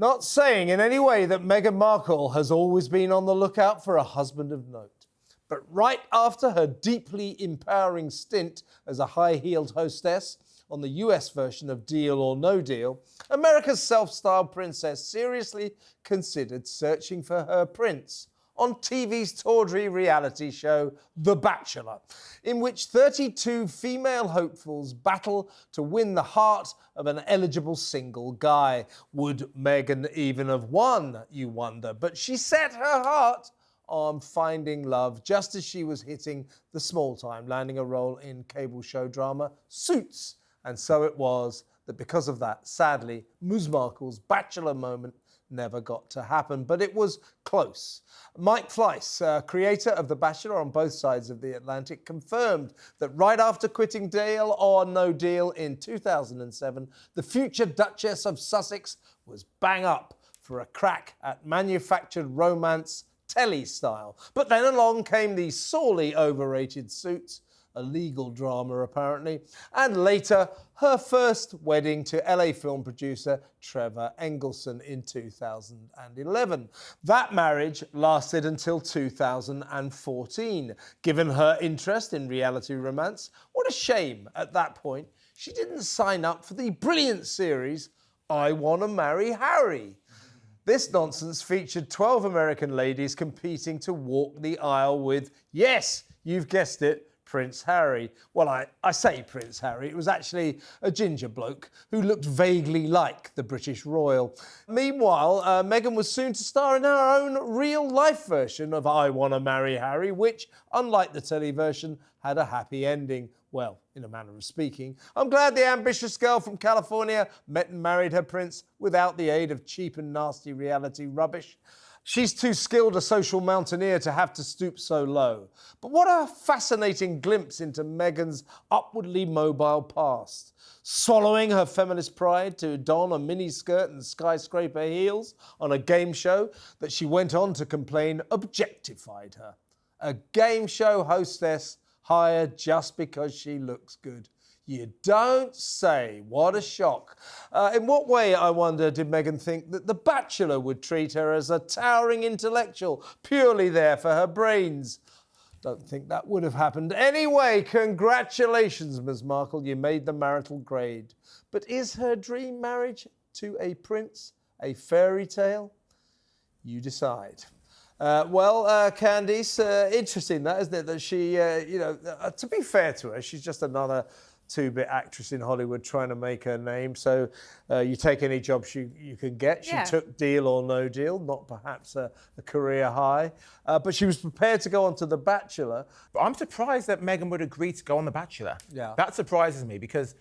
Not saying in any way that Meghan Markle has always been on the lookout for a husband of note. But right after her deeply empowering stint as a high-heeled hostess on the US version of Deal or No Deal, America's self-styled princess seriously considered searching for her prince on TV's tawdry reality show The Bachelor, in which 32 female hopefuls battle to win the heart of an eligible single guy. Would Meghan even have won, you wonder? But she set her heart on finding love just as she was hitting the small time, landing a role in cable show drama Suits. And so it was that because of that, sadly, Ms. Markle's Bachelor moment never got to happen, but it was close. Mike Fleiss, creator of The Bachelor on both sides of the Atlantic, confirmed that right after quitting Deal or No Deal in 2007, the future Duchess of Sussex was bang up for a crack at manufactured romance telly style. But then along came the sorely overrated Suits, a legal drama apparently, and later her first wedding to LA film producer Trevor Engelson in 2011. That marriage lasted until 2014. Given her interest in reality romance, what a shame at that point she didn't sign up for the brilliant series I Wanna Marry Harry. This nonsense featured 12 American ladies competing to walk the aisle with, yes, you've guessed it, Prince Harry. Well, I say Prince Harry. It was actually a ginger bloke who looked vaguely like the British royal. Meanwhile, Meghan was soon to star in her own real-life version of I Wanna Marry Harry, which, unlike the telly version, had a happy ending. Well, in a manner of speaking. I'm glad the ambitious girl from California met and married her prince without the aid of cheap and nasty reality rubbish. She's too skilled a social mountaineer to have to stoop so low. But what a fascinating glimpse into Meghan's upwardly mobile past. Swallowing her feminist pride to don a miniskirt and skyscraper heels on a game show that she went on to complain objectified her. A game show hostess hired just because she looks good. You don't say. What a shock. In what way, I wonder, did Meghan think that The Bachelor would treat her as a towering intellectual, purely there for her brains? Don't think that would have happened. Anyway, congratulations, Ms. Markle. You made the marital grade. But is her dream marriage to a prince a fairy tale? You decide. Candice, interesting that, isn't it? That she, to be fair to her, she's just another two-bit actress in Hollywood trying to make her name. So you take any job you can get. She took Deal or No Deal, not perhaps a career high. But she was prepared to go on to The Bachelor. But I'm surprised that Meghan would agree to go on The Bachelor. Yeah. That surprises me because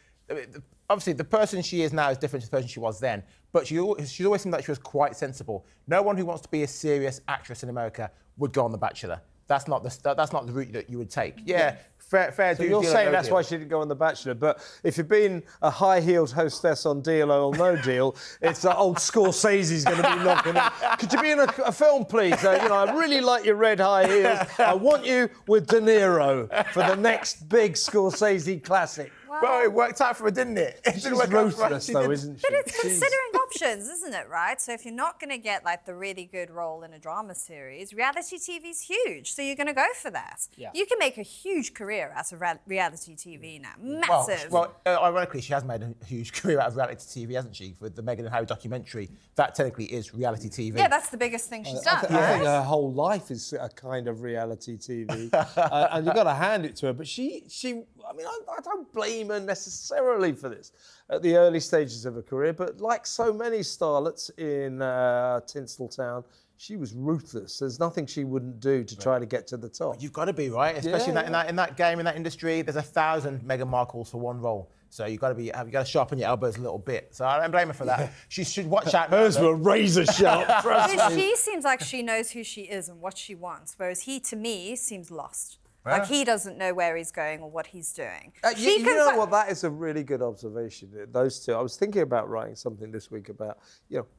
obviously the person she is now is different to the person she was then. But she always seemed like she was quite sensible. No one who wants to be a serious actress in America would go on The Bachelor. That's not the route that you would take. Yeah, fair. So you're saying that's why she didn't go on The Bachelor, but if you've been a high-heeled hostess on Deal or No Deal, it's that old Scorsese's going to be knocking it. Could you be in a film, please? I really like your red high heels. I want you with De Niro for the next big Scorsese classic. Well, it worked out for her, didn't it? She's ruthless, though, isn't she? But it's considering options, isn't it, right? So if you're not going to get, like, the really good role in a drama series, reality TV's huge, so you're going to go for that. Yeah. You can make a huge career out of reality TV now. Massive. Well, ironically, she has made a huge career out of reality TV, hasn't she? With the Meghan and Harry documentary. That technically is reality TV. Yeah, that's the biggest thing she's done. I think her whole life is a kind of reality TV. And you've got to hand it to her. But I don't blame her necessarily for this at the early stages of her career, but like so many starlets in Tinseltown, she was ruthless. There's nothing she wouldn't do to try to get to the top. You've got to be, right? Especially in that game, in that industry, there's 1,000 Meghan Markles for one role. So you've got to sharpen your elbows a little bit. So I don't blame her for that. Yeah. She should watch out. Hers were razor sharp. She seems like she knows who she is and what she wants, whereas he, to me, seems lost. Yeah. Like he doesn't know where he's going or what he's doing. You know what? That is a really good observation. Those two. I was thinking about writing something this week about,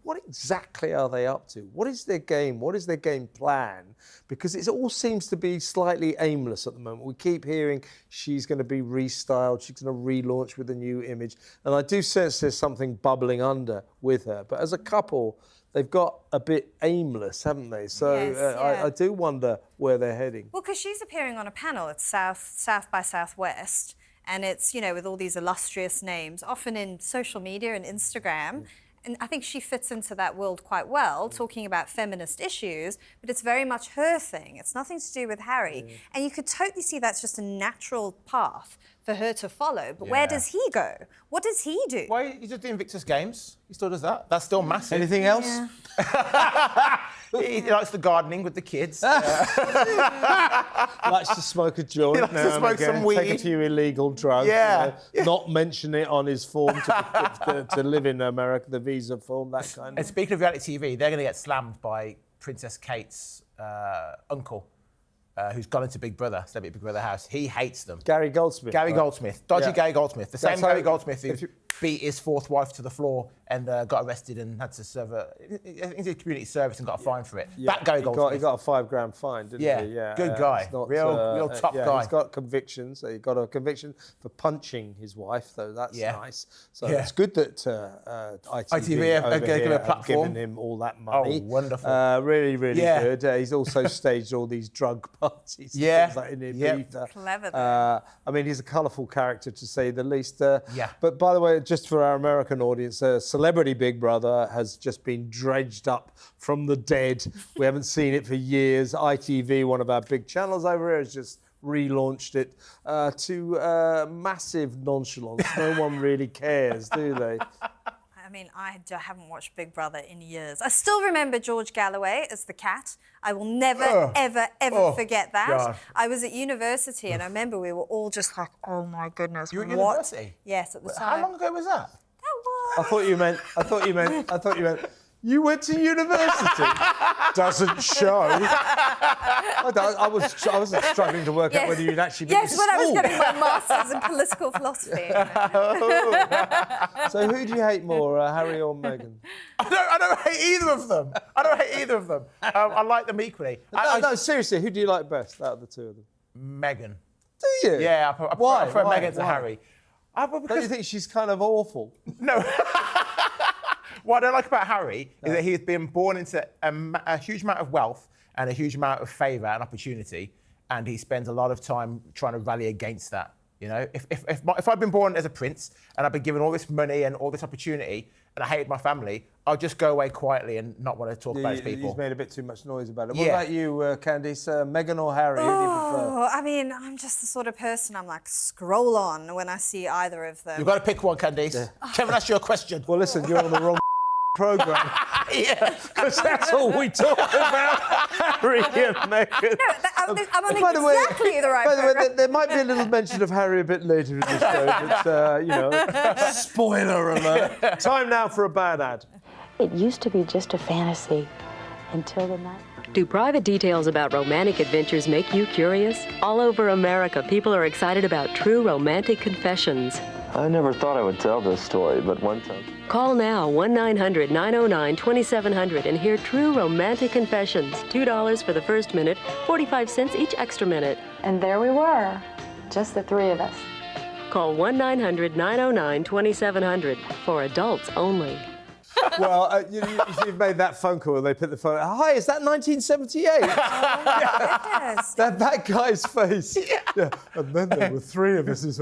what exactly are they up to? What is their game? What is their game plan? Because it all seems to be slightly aimless at the moment. We keep hearing she's going to be restyled, she's going to relaunch with a new image, and I do sense there's something bubbling under. with her. But as a couple, they've got a bit aimless, haven't they? So Yes, yeah. I do wonder where they're heading. Well, because she's appearing on a panel at South by Southwest, and it's, with all these illustrious names, often in social media and Instagram. And I think she fits into that world quite well, talking about feminist issues, but it's very much her thing. It's nothing to do with Harry. And you could totally see that's just a natural path for her to follow. But where does he go? What does he do? Why he's just doing Invictus Games? He still does that. That's still massive. Anything else? Yeah. He likes the gardening with the kids. Likes to smoke a joint. He likes to now and smoke again, some weed. Take a few illegal drugs. Yeah. Not mention it on his form to live in America, the visa form, that kind And of. speaking of reality TV, they're going to get slammed by Princess Kate's uncle, who's gone into Big Brother, Celebrity Big Brother house. He hates them. Gary Goldsmith. Gary right? Goldsmith, dodgy Yeah. Gary Goldsmith, the same That's how- Gary Goldsmith who if you- beat his fourth wife to the floor and got arrested and had to serve I think he did community service and got a fine for it. Yeah, That Gary he got Goldsmith. a $5,000 fine, didn't Yeah, he? Yeah, good guy. it's not, Real top guy. He's got convictions. So he got a conviction for punching his wife, though. That's nice. So Yeah. it's good that ITV have over given here him a have platform. given him all that money. Oh, wonderful. Really, really Yeah. good. He's also staged all these drug parties. and Yeah. things like in Yep. Ibiza. Clever, though. I mean, he's a colourful character, to say the least. Yeah. But by the way, just for our American audience, Celebrity Big Brother has just been dredged up from the dead. We haven't seen it for years. ITV, one of our big channels over here, has just relaunched it to massive nonchalance. No one really cares, do they? I mean, I haven't watched Big Brother in years. I still remember George Galloway as the cat. I will never, ever forget that. God. I was at university and I remember we were all just like, oh my goodness, You were at what? university? Yes, at the How time. long ago was that? I thought you meant. You went to university. Doesn't show. I wasn't struggling to work out whether you'd actually been Yes, to when I was school. getting my master's in political philosophy. So who do you hate more, Harry or Meghan? I don't hate either of them. I like them equally. No, seriously, who do you like best out of the two of them? Megan. Do you? Yeah, I Why? prefer Why? Megan to Why? Harry. Don't you think she's kind of awful? No. What I don't like about Harry is that he's been born into a huge amount of wealth and a huge amount of favour and opportunity, and he spends a lot of time trying to rally against that. You know, if I'd been born as a prince and I'd been given all this money and all this opportunity, and I hated my family, I'd just go away quietly and not want to talk about his people. He's made a bit too much noise about it. What Yeah. about you, Candice? Meghan or Harry? Who do you prefer? Oh, I mean, I'm just the sort of person, I'm like, scroll on when I see either of them. You've got to pick one, Candice. Kevin asked you a question. Well, listen, you're on the wrong programme. Yeah. Because that's all we talk about, Harry and Meghan. I'm on By the way- exactly the right By the way, program. there might be a little mention of Harry a bit later in the show, but, spoiler alert. Time now for a bad ad. It used to be just a fantasy until the night. Do private details about romantic adventures make you curious? All over America, people are excited about true romantic confessions. I never thought I would tell this story, but one time. Call now 1-900-909-2700 and hear true romantic confessions. $2 for the first minute, 45 cents each extra minute. And there we were, just the three of us. Call 1-900-909-2700 for adults only. Well, you've made that phone call and they put the phone. Hi, is that 1978? Yes. that guy's face. Yeah. And then there were three of us. It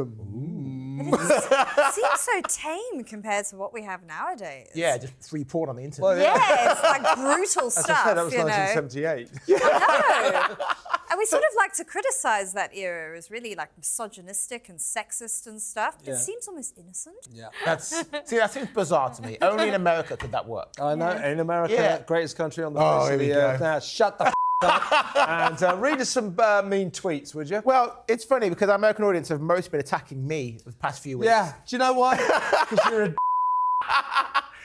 seems so tame compared to what we have nowadays. Yeah, just free porn on the internet. Well, Yeah, it's like brutal As stuff, I said, that was you know. 1978. And we sort of like to criticise that era as really like misogynistic and sexist and stuff. Yeah. It seems almost innocent. Yeah. That seems bizarre to me. Only in America could that work. I know, in America, Yeah. greatest country on the Oh, face of here the we earth. go. Now, shut the up and read us some mean tweets, would you? Well, it's funny because our American audience have most been attacking me the past few weeks. Yeah. Do you know why? Because you're a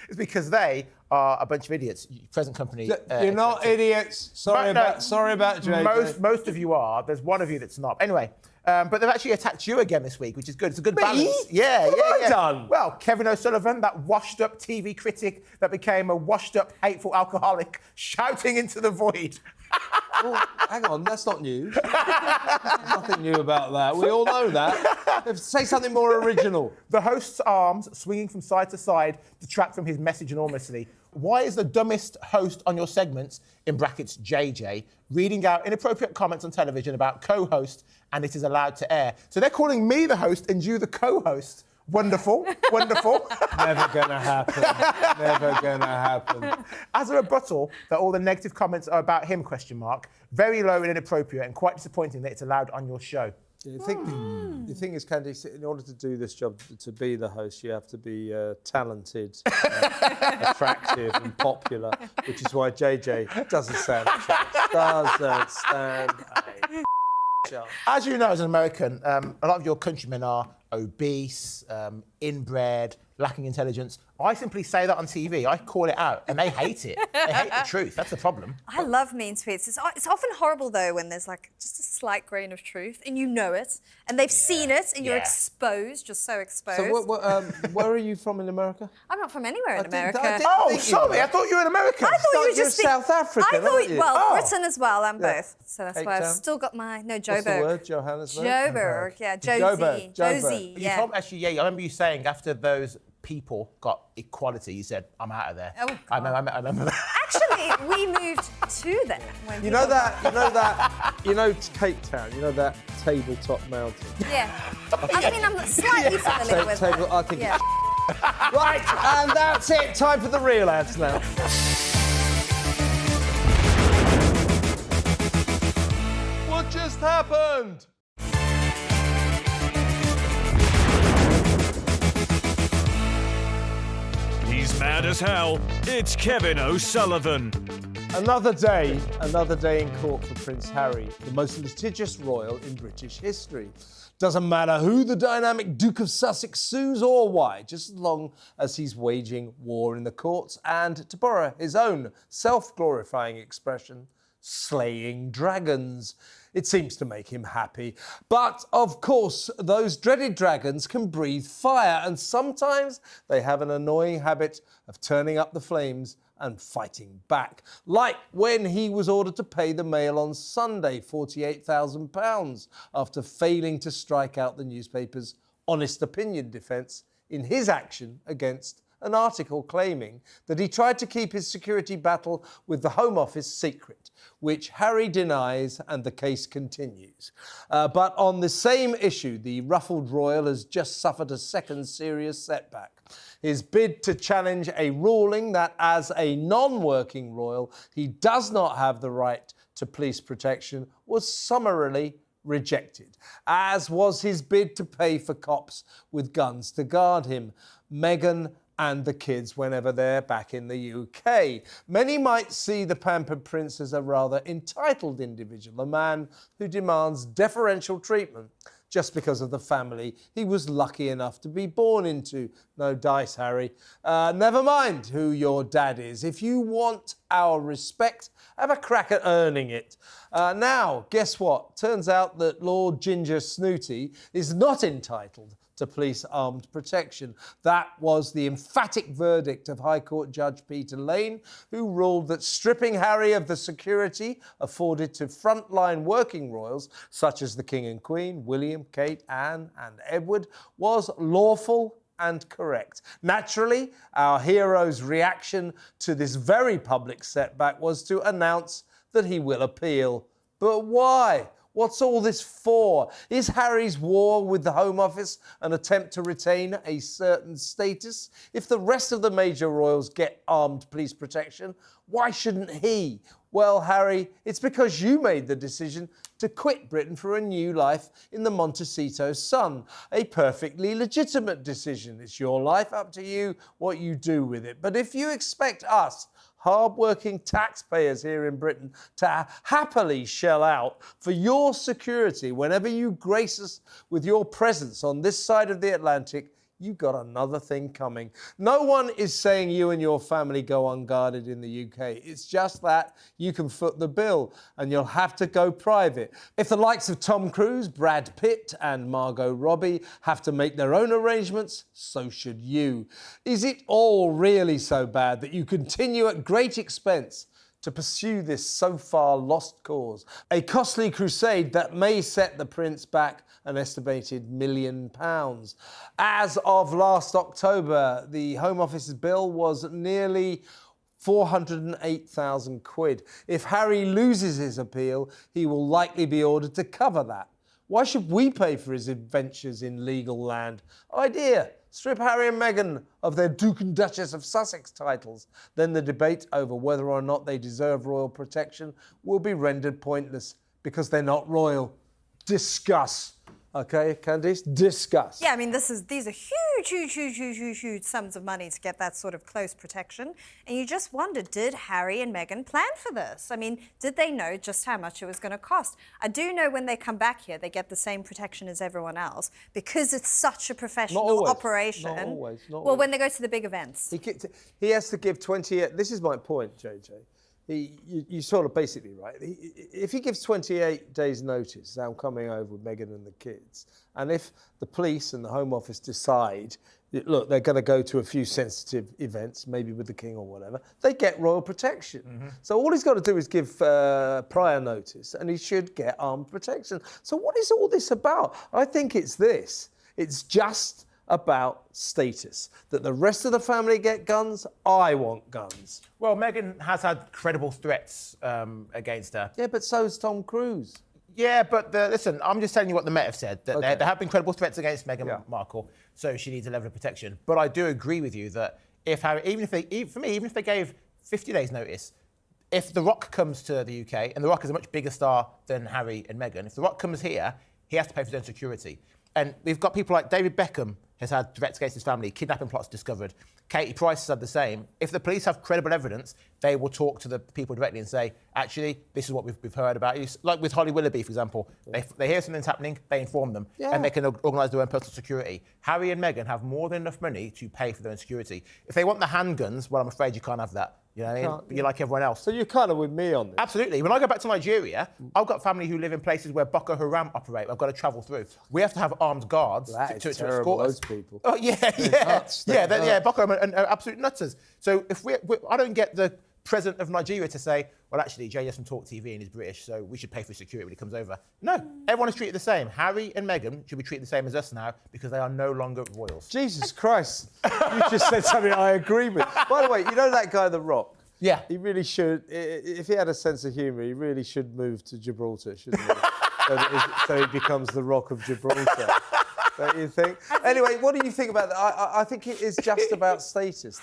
It's because they are a bunch of idiots. Present company. You're not idiots. Sorry about JJ. Most of you are. There's one of you that's not. Anyway, but they've actually attacked you again this week, which is good. It's a good balance. Yeah, What have I done? Well, Kevin O'Sullivan, that washed-up TV critic that became a washed-up, hateful alcoholic, shouting into the void. Well, hang on, that's not news. There's nothing new about that. We all know that. Say something more original. The host's arms swinging from side to side detract from his message enormously. Why is the dumbest host on your segments, in brackets JJ, reading out inappropriate comments on television about co-host and it is allowed to air? So they're calling me the host and you the co-host. Wonderful, wonderful. Never gonna happen. Never gonna happen. As a rebuttal that all the negative comments are about him, ? Very low and inappropriate and quite disappointing that it's allowed on your show. The thing is, Candice, in order to do this job, to be the host, you have to be talented, attractive and popular, which is why JJ doesn't stand a chance. Doesn't stand a chance. As you know, as an American, a lot of your countrymen are obese, inbred, lacking intelligence. I simply say that on TV. I call it out, and they hate it. They hate the truth. That's the problem. I love mean tweets. It's often horrible, though, when there's, like, just a slight grain of truth, and you know it, and they've seen it, and you're exposed, just so exposed. So where are you from in America? I'm not from anywhere in America. Oh, sorry, I thought you were an American. I thought you were You're just South African, aren't you? Well, Britain as well, I'm both. So that's Cape why I've Town? still got my... No, What's the Joburg. word? Johannesburg? Joburg, yeah, Josie. Joburg. Josie, You yeah. told me, actually, I remember you saying after those people got equality, you said, I'm out of there. Oh, God. I remember that. Actually, we moved to there. When You know Cape Town, you know that tabletop mountain? Yeah. I mean, I'm slightly familiar with that. I think Yeah. Right, and that's it. Time for the real ads now. What just happened? He's mad as hell. It's Kevin O'Sullivan. Another day in court for Prince Harry, the most litigious royal in British history. Doesn't matter who the dynamic Duke of Sussex sues or why, just as long as he's waging war in the courts and, to borrow his own self-glorifying expression, slaying dragons. It seems to make him happy. But, of course, those dreaded dragons can breathe fire, and sometimes they have an annoying habit of turning up the flames and fighting back. Like when he was ordered to pay the Mail on Sunday £48,000 after failing to strike out the newspaper's honest opinion defence in his action against an article claiming that he tried to keep his security battle with the Home Office secret, which Harry denies and the case continues. But on the same issue, the ruffled royal has just suffered a second serious setback. His bid to challenge a ruling that as a non-working royal, he does not have the right to police protection was summarily rejected, as was his bid to pay for cops with guns to guard him, Meghan and the kids whenever they're back in the UK. Many might see the pampered prince as a rather entitled individual, a man who demands deferential treatment just because of the family he was lucky enough to be born into. No dice, Harry. Never mind who your dad is. If you want our respect, have a crack at earning it. Now, guess what? Turns out that Lord Ginger Snooty is not entitled to police armed protection. That was the emphatic verdict of High Court Judge Peter Lane, who ruled that stripping Harry of the security afforded to frontline working royals, such as the King and Queen, William, Kate, Anne and Edward, was lawful and correct. Naturally, our hero's reaction to this very public setback was to announce that he will appeal. But why? What's all this for? Is Harry's war with the Home Office an attempt to retain a certain status? If the rest of the major royals get armed police protection, why shouldn't he? Well, Harry, it's because you made the decision to quit Britain for a new life in the Montecito sun. A perfectly legitimate decision. It's your life, up to you what you do with it. But if you expect us, hard-working taxpayers here in Britain, to happily shell out for your security whenever you grace us with your presence on this side of the Atlantic, you've got another thing coming. No one is saying you and your family go unguarded in the UK. It's just that you can foot the bill and you'll have to go private. If the likes of Tom Cruise, Brad Pitt and Margot Robbie have to make their own arrangements, so should you. Is it all really so bad that you continue at great expense to pursue this so far lost cause. A costly crusade that may set the prince back an estimated £1 million. As of last October, the Home Office's bill was nearly 408,000 quid. If Harry loses his appeal, he will likely be ordered to cover that. Why should we pay for his adventures in legal land? Idea. Strip Harry and Meghan of their Duke and Duchess of Sussex titles. Then the debate over whether or not they deserve royal protection will be rendered pointless because they're not royal. Discuss. Okay, Candice? Discuss. Yeah, I mean, these are huge sums of money to get that sort of close protection. And you just wonder, did Harry and Meghan plan for this? I mean, did they know just how much it was going to cost? I do know when they come back here, they get the same protection as everyone else because it's such a professional operation. Not always. Well, when they go to the big events. He has to give 28... This is my point, JJ. You sort of basically, right, if he gives 28 days notice, I'm coming over with Meghan and the kids, and if the police and the Home Office decide, look, they're going to go to a few sensitive events, maybe with the King or whatever, they get royal protection. Mm-hmm. So all he's got to do is give prior notice, and he should get armed protection. So what is all this about? I think it's this. It's just about status. That the rest of the family get guns, I want guns. Well, Meghan has had credible threats against her. Yeah, but so's Tom Cruise. Yeah, but listen, I'm just telling you what the Met have said, that there have been credible threats against Meghan Markle, so she needs a level of protection. But I do agree with you that if Harry, even if they gave 50 days notice, if The Rock comes to the UK, and The Rock is a much bigger star than Harry and Meghan, if The Rock comes here, he has to pay for his own security. And we've got people like David Beckham has had threats against his family, kidnapping plots discovered. Katie Price has had the same. If the police have credible evidence, they will talk to the people directly and say, actually, this is what we've heard about you. Like with Holly Willoughby, for example. They hear something's happening, they inform them, and they can organise their own personal security. Harry and Meghan have more than enough money to pay for their own security. If they want the handguns, well, I'm afraid you can't have that. You know what I mean? You're like everyone else. So you're kind of with me on this. Absolutely. When I go back to Nigeria, I've got family who live in places where Boko Haram operate. I've got to travel through. We have to have armed guards to escort us. Those people. Oh, yeah. Boko Haram are absolute nutters. So if I don't get the president of Nigeria to say, well, actually, Jay does from talkTV and he's British, so we should pay for security when he comes over. No, everyone is treated the same. Harry and Meghan should be treated the same as us now because they are no longer royals. Jesus Christ. You just said something I agree with. By the way, you know that guy, The Rock? Yeah. He really should, if he had a sense of humour, he really should move to Gibraltar, shouldn't he? so he becomes the Rock of Gibraltar. Don't you think? Anyway, what do you think about that? I think it is just about status.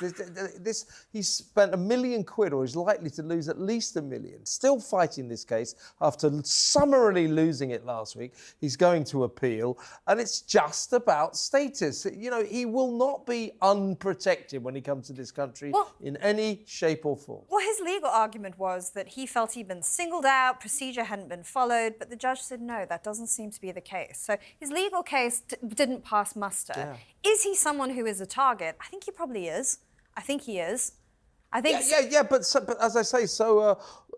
He's spent £1 million, or is likely to lose at least £1 million. Still fighting this case after summarily losing it last week. He's going to appeal, and it's just about status. You know, he will not be unprotected when he comes to this country in any shape or form. Well, his legal argument was that he felt he'd been singled out, procedure hadn't been followed, but the judge said, no, that doesn't seem to be the case. So his legal case didn't pass muster. Yeah. Is he someone who is a target? I think he probably is. I think he is. I think. But as I say,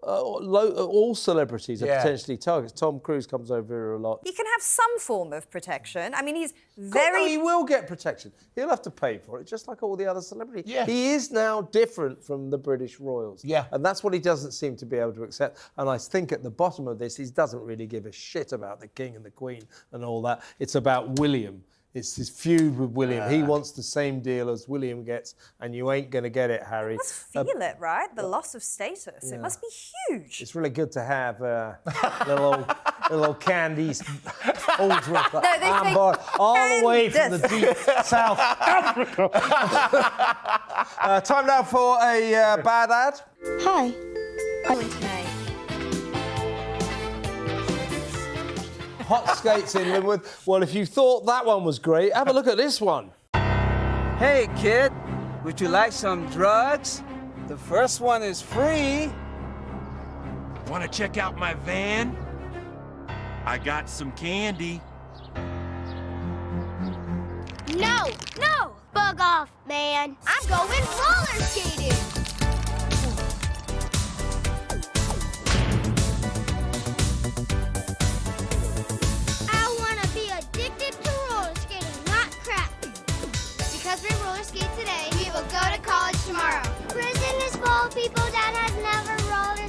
all celebrities are potentially targets. Tom Cruise comes over here a lot. He can have some form of protection. I mean, he's he will get protection. He'll have to pay for it, just like all the other celebrities. Yeah. He is now different from the British royals. Yeah. And that's what he doesn't seem to be able to accept. And I think at the bottom of this, he doesn't really give a shit about the King and the Queen and all that. It's about William. It's his feud with William. He wants the same deal as William gets, and you ain't going to get it, Harry. You must feel it, right? The loss of status. Yeah. It must be huge. It's really good to have little old Candice Aldrich all the way from the deep South Africa. Time now for a bad ad. Hi. Today. Hot skates in Linwood. Well, if you thought that one was great, have a look at this one. Hey, kid, would you like some drugs? The first one is free. Want to check out my van? I got some candy. No! Bug off, man. I'm going roller skating. Because we roller skate today, we will go to college tomorrow. Prison is full of people that have never roller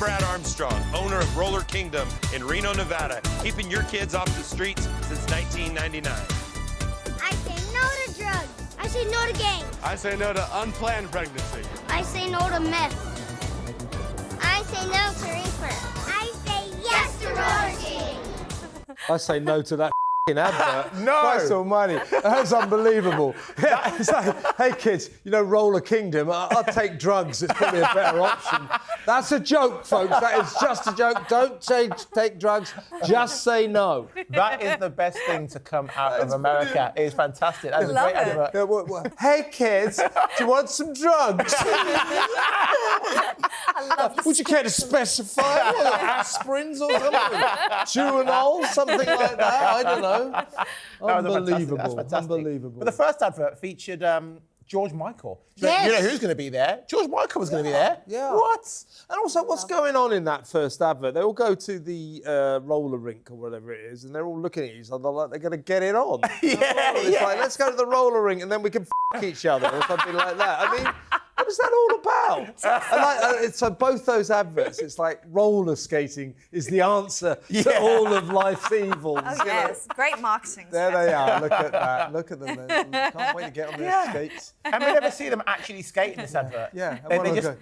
Brad Armstrong, owner of Roller Kingdom in Reno, Nevada, keeping your kids off the streets since 1999. I say no to drugs. I say no to gangs. I say no to unplanned pregnancy. I say no to meth. I say no to reefer. I say yes to roller skating. I say no to that advert. No. Christ almighty. That's unbelievable. Yeah, it's like, hey kids, you know, Roller Kingdom, I'll take drugs. It's probably a better option. That's a joke, folks. That is just a joke. Don't take drugs. Just say no. That is the best thing to come out of America. It is fantastic. That's a great advert. Yeah, hey kids, do you want some drugs? Would you care to specify? Aspirins or something? Tuinol, something like that? I don't know. Unbelievable. That's fantastic. Unbelievable. But the first advert featured George Michael. Yes. You know who's going to be there? George Michael was going to be there. Yeah. What? And also, what's going on in that first advert? They all go to the roller rink or whatever it is, and they're all looking at each other like they're going to get it on. It's like, let's go to the roller rink and then we can f*** each other or something like that. I mean, what is that all about? So both those adverts, it's like roller skating is the answer to all of life's evils. Oh, yes. Great marketing. There they are. Look at that. Look at them. Can't wait to get on their skates. And we never see them actually skate in this advert. Yeah.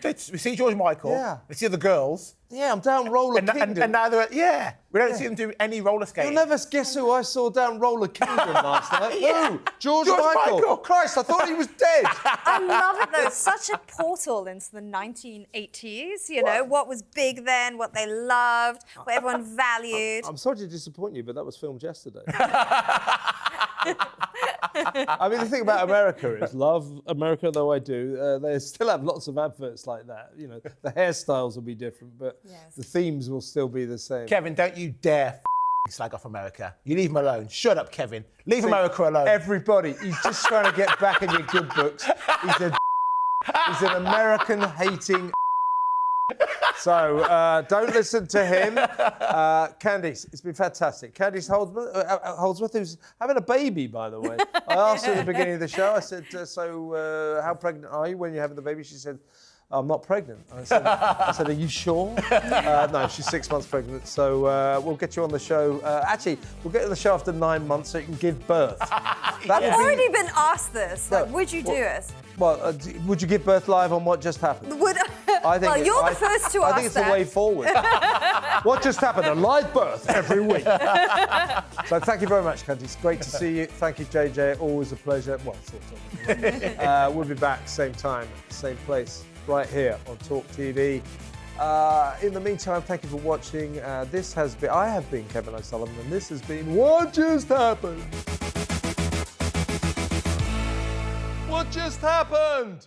We see George Michael. Yeah. We see the girls. Yeah, I'm down Roller Kingdom. And now they're, we don't see them do any roller skating. You'll never guess who I saw down Roller Kingdom last night. Who? George Michael. Christ, I thought he was dead. I love it though. It's such a portal into the 1980s. You know, what was big then, what they loved, what everyone valued. I'm sorry to disappoint you, but that was filmed yesterday. I mean, the thing about America is, love America though I do, they still have lots of adverts like that. You know, the hairstyles will be different, but the themes will still be the same. Kevin, don't you dare slag off America. You leave him alone. Shut up, Kevin. Leave America alone. Everybody, he's just trying to get back in your good books. He's an American-hating. So don't listen to him. Candice, it's been fantastic. Candice Holdsworth, who's having a baby, by the way. I asked her at the beginning of the show, I said, so how pregnant are you when you're having the baby? She said, I'm not pregnant. I said, are you sure? No, she's 6 months pregnant. So we'll get you on the show. Actually, we'll get you on the show after 9 months so you can give birth. You've already been asked this. Like, would you do it? Well, would you give birth live on what just happened? I think you're the first to ask that. I think it's the way forward. What just happened? A live birth every week. So thank you very much, Candice. Great to see you. Thank you, JJ. Always a pleasure. Well, sort of. We'll be back same time, same place, right here on talkTV. In the meantime, thank you for watching. I have been Kevin O'Sullivan, and this has been What Just Happened? What just happened?